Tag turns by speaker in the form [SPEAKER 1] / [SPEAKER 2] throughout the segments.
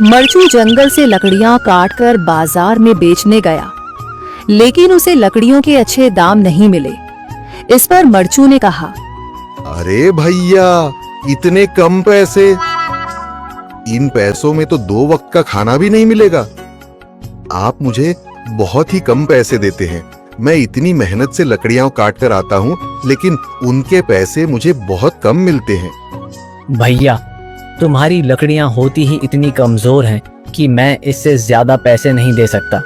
[SPEAKER 1] मरचू जंगल से लकड़ियां काटकर बाजार में बेचने गया, लेकिन उसे लकड़ियों के अच्छे दाम नहीं मिले। इस पर मरचू ने कहा,
[SPEAKER 2] अरे भैया, इतने कम पैसे? इन पैसों में तो 2 वक्त का खाना भी नहीं मिलेगा। आप मुझे बहुत ही कम पैसे देते हैं। मैं इतनी मेहनत से लकड़ियां काट कर आता हूँ, लेकिन उनके पैसे मुझे बहुत कम मिलते हैं।
[SPEAKER 3] भैया, तुम्हारी लकड़ियां होती ही इतनी कमजोर हैं कि मैं इससे ज्यादा पैसे नहीं दे सकता।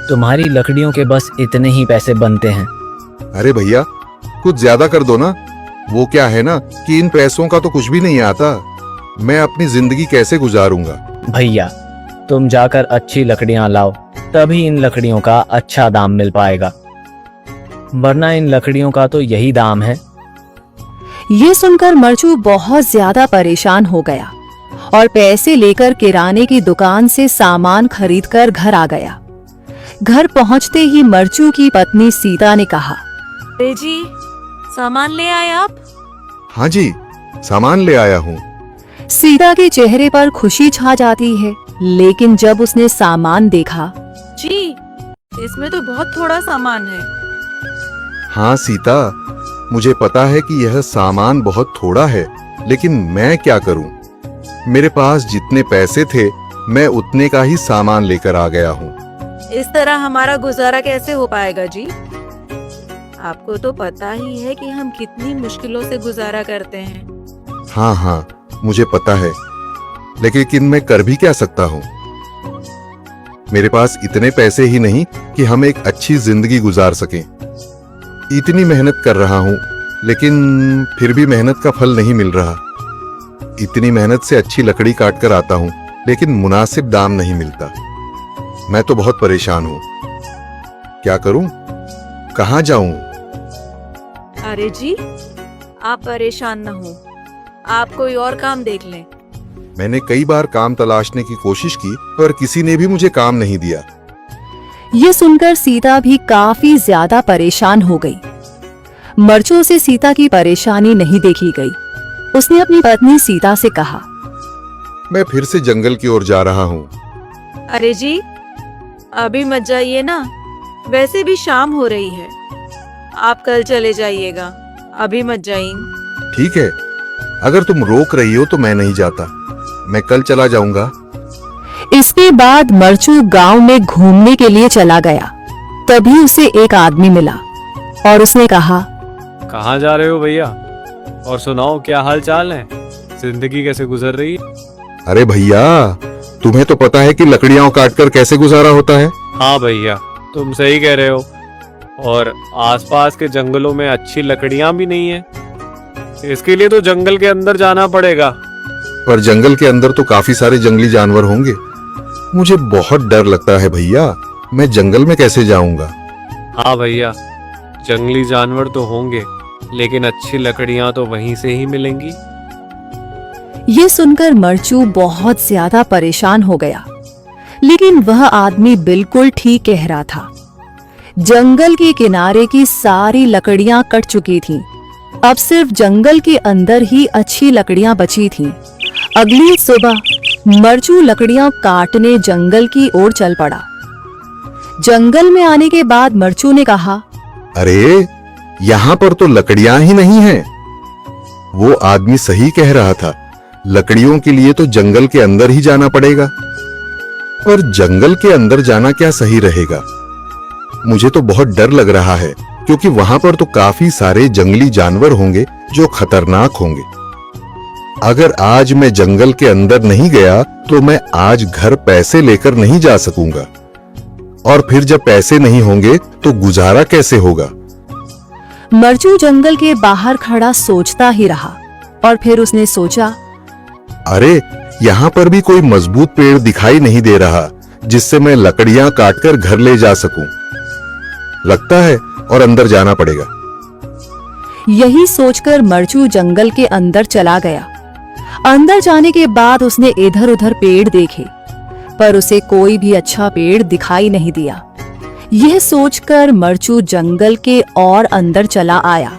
[SPEAKER 3] तुम्हारी लकड़ियों के बस इतने ही पैसे बनते हैं।
[SPEAKER 2] अरे भैया, कुछ ज्यादा कर दो ना। वो क्या है ना कि इन पैसों का तो कुछ भी नहीं आता। मैं अपनी जिंदगी कैसे गुजारूंगा?
[SPEAKER 3] भैया, तुम जाकर अच्छी लकड़ियां लाओ, तभी इन लकड़ियों का अच्छा दाम मिल पाएगा, वरना इन लकड़ियों का तो यही दाम है।
[SPEAKER 1] ये सुनकर मरचू बहुत ज्यादा परेशान हो गया और पैसे लेकर किराने की दुकान से सामान खरीदकर घर आ गया। घर पहुंचते ही मरचू की पत्नी सीता ने कहा,
[SPEAKER 4] अरे जी, सामान ले आए आप?
[SPEAKER 2] हाँ जी, सामान ले आया हूँ।
[SPEAKER 1] सीता के चेहरे पर खुशी छा जाती है, लेकिन जब उसने सामान देखा,
[SPEAKER 4] जी, इसमें तो बहुत थोड़ा सामान है।
[SPEAKER 2] हाँ सीता, मुझे पता है कि यह सामान बहुत थोड़ा है, लेकिन मैं क्या करूं? मेरे पास जितने पैसे थे, मैं उतने का ही सामान लेकर आ गया हूँ।
[SPEAKER 4] इस तरह हमारा गुजारा कैसे हो पाएगा जी? आपको तो पता ही है कि हम कितनी मुश्किलों से गुजारा करते हैं।
[SPEAKER 2] हाँ, मुझे पता है, लेकिन मैं कर भी क्या सकता हूँ? मेरे पास इतने पैसे ही नहीं कि हम एक अच्छी जिंदगी गुजार सकें। इतनी मेहनत कर रहा हूँ, लेकिन फिर भी मेहनत का फल नहीं मिल रहा। इतनी मेहनत से अच्छी लकड़ी काट कर आता हूँ, लेकिन मुनासिब दाम नहीं मिलता। मैं तो बहुत परेशान हूँ। क्या करूँ? कहाँ जाऊँ?
[SPEAKER 4] अरे जी, आप परेशान न हो, आप कोई और काम देख लें।
[SPEAKER 2] मैंने कई बार काम तलाशने की कोशिश की, पर किसी ने भी मुझे काम नहीं दिया।
[SPEAKER 1] ये सुनकर सीता भी काफी ज्यादा परेशान हो गई। मरचू से सीता की परेशानी नहीं देखी गई। उसने अपनी पत्नी सीता से कहा,
[SPEAKER 2] मैं फिर से जंगल की ओर जा रहा हूँ।
[SPEAKER 4] अरे जी, अभी मत जाइए ना, वैसे भी शाम हो रही है। आप कल चले जाइएगा, अभी मत जाइए।
[SPEAKER 2] ठीक है, अगर तुम रोक रही हो तो मैं नहीं जाता। मैं कल चला जाऊंगा।
[SPEAKER 1] इसके बाद मरचू गांव में घूमने के लिए चला गया। तभी उसे एक आदमी मिला और उसने कहा,
[SPEAKER 5] कहाँ जा रहे हो भैया? और सुनाओ, क्या हाल चाल है? जिंदगी कैसे गुजर रही है?
[SPEAKER 2] अरे भैया, तुम्हें तो पता है कि लकड़ियां काटकर कैसे गुजारा होता है।
[SPEAKER 5] हाँ भैया, तुम सही कह रहे हो। और आसपास के जंगलों में अच्छी लकड़ियां भी नहीं है। इसके लिए तो जंगल के अंदर जाना पड़ेगा।
[SPEAKER 2] पर जंगल के अंदर तो काफी सारे जंगली जानवर होंगे। मुझे बहुत डर लगता है भैया, मैं जंगल में कैसे जाऊंगा?
[SPEAKER 5] हाँ भैया, जंगली जानवर तो होंगे, लेकिन अच्छी लकड़ियां तो वहीं से ही मिलेंगी।
[SPEAKER 1] ये सुनकर मरचू बहुत ज्यादा परेशान हो गया, लेकिन वह आदमी बिल्कुल ठीक कह रहा था। जंगल के किनारे की सारी लकड़ियां कट चुकी थीं। अब सिर्फ जंगल के अंदर ही अच्छी लकड़ियां बची थीं। अगली सुबह मरचू लकड़ियां काटने जंगल की ओर चल पड़ा। जंगल में आने के बाद मरचू ने कहा,
[SPEAKER 2] अरे, यहाँ पर तो लकड़ियां ही नहीं हैं। वो आदमी सही कह रहा था, लकड़ियों के लिए तो जंगल के अंदर ही जाना पड़ेगा। और जंगल के अंदर जाना क्या सही रहेगा? मुझे तो बहुत डर लग रहा है, क्योंकि वहां पर तो काफी सारे जंगली जानवर होंगे जो खतरनाक होंगे। अगर आज मैं जंगल के अंदर नहीं गया तो मैं आज घर पैसे लेकर नहीं जा सकूंगा, और फिर जब पैसे नहीं होंगे तो गुजारा कैसे होगा?
[SPEAKER 1] मरचू जंगल के बाहर खड़ा सोचता ही रहा और फिर उसने सोचा,
[SPEAKER 2] अरे, यहाँ पर भी कोई मजबूत पेड़ दिखाई नहीं दे रहा जिससे मैं लकड़ियां काटकर घर ले जा सकूं। लगता है और अंदर जाना पड़ेगा।
[SPEAKER 1] यही सोचकर मरचू जंगल के अंदर चला गया। अंदर जाने के बाद उसने इधर उधर पेड़ देखे, पर उसे कोई भी अच्छा पेड़ दिखाई नहीं दिया। यह सोचकर मरचू जंगल के और अंदर चला आया।